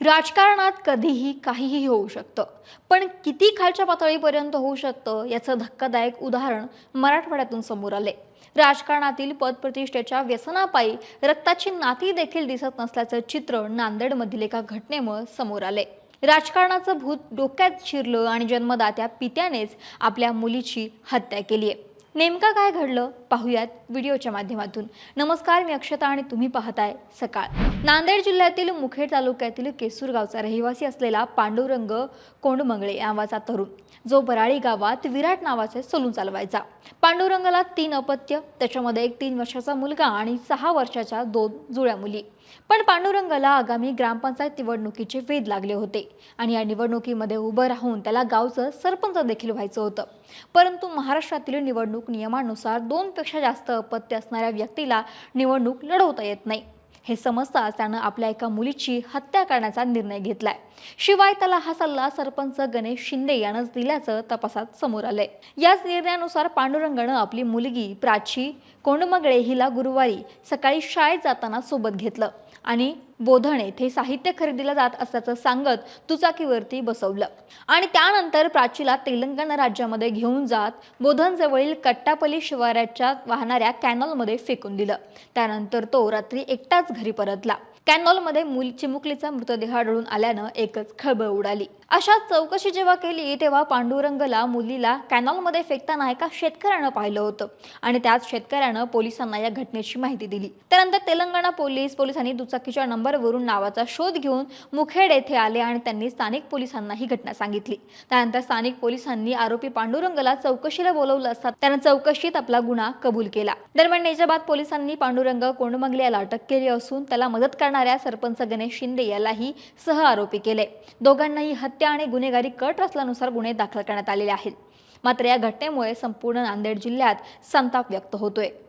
राजकारणात कधीही काहीही होऊ शकतं, पण किती खालच्या पातळीपर्यंत होऊ शकतं याचं धक्कादायक उदाहरण मराठवाड्यातून समोर आले। राजकारणातील पदप्रतिष्ठेच्या व्यसनापायी रक्ताची नाती देखील दिसत नसल्याचं चित्र नांदेडमधील एका घटनेमुळे समोर आले। राजकारणाचं भूत डोक्यात शिरलं आणि जन्मदात्या पित्यानेच आपल्या मुलीची हत्या केली आहे। नेमका काय घडलं पाहूयात व्हिडिओच्या माध्यमातून। नमस्कार, मी अक्षता आणि तुम्ही पाहताय सकाळ। नांदेड जिल्ह्यातील मुखेड तालुक्यातील केसूर गावचा रहिवासी असलेला पांडुरंग कोंडमंगळे नावाचा तरुण, जो बराळी गावात विराट नावाचे सलून चालवायचा। पांडुरंगाला 3 अपत्य, त्याच्यामध्ये एक 3 वर्षाचा मुलगा आणि 6 वर्षाच्या 2 जुळ्या मुली। पण पांडुरंगाला आगामी ग्रामपंचायत निवडणुकीचे वेध लागले होते आणि या निवडणुकीमध्ये उभं राहून त्याला गावचं सरपंच देखील व्हायचं होतं। परंतु महाराष्ट्रातील निवडणूक नियमानुसार 2 पेक्षा जास्त अपत्य असणाऱ्या व्यक्तीला निवडणूक लढवता येत नाही। हे समजताच त्यानं आपल्या एका मुलीची हत्या करण्याचा निर्णय घेतलाय। शिवाय त्याला हा सल्ला सरपंच गणेश शिंदे यानंच दिल्याचं तपासात समोर आलंय। याच निर्णयानुसार पांडुरंगानं आपली मुलगी प्राची कोंडमंगळे हिला गुरुवारी सकाळी शाळेत जाताना सोबत घेतलं आणि बोधण येथे साहित्य खरेदीला जात असल्याचं सांगत दुचाकीवरती बसवलं आणि त्यानंतर प्राचीला तेलंगणा राज्यामध्ये घेऊन जात बोधन जवळील कट्टापल्ली शिवाराच्या वाहणाऱ्या कॅनॉलमध्ये फेकून दिलं। त्यानंतर तो रात्री एकटाच घरी परतला। कॅनॉलमध्ये चिमुकलीचा मृतदेह आढळून आल्यानं एकच खळबळ उडाली। अशा चौकशी जेव्हा केली तेव्हा पांडुरंगला मुलीला कॅनॉलमध्ये फेकताना एका शेतकऱ्यानं पाहिलं होतं आणि त्याच शेतकऱ्यानं पोलिसांना या घटनेची माहिती दिली। त्यानंतर तेलंगणा पोलिसांनी दुचाकीच्या नंबरवरून नावाचा शोध घेऊन मुखेड येथे आले आणि त्यांनी स्थानिक पोलिसांना ही घटना सांगितली। त्यानंतर स्थानिक पोलिसांनी आरोपी पांडुरंगला चौकशीला बोलावलं असता त्यानं चौकशीत आपला गुन्हा कबूल केला। दरम्यान निजामाबाद पोलिसांनी पांडुरंग कोंडमंगले याला अटक केली असून त्याला मदत करणाऱ्या सरपंच गणेश शिंदे यालाही सह आरोपी केले। दोघांनाही हत्या आणि गुन्हेगारी कट रचल्यानुसार गुन्हे दाखल करण्यात आलेले आहेत। मात्र या घटनेमुळे संपूर्ण नांदेड जिल्ह्यात संताप व्यक्त होतोय।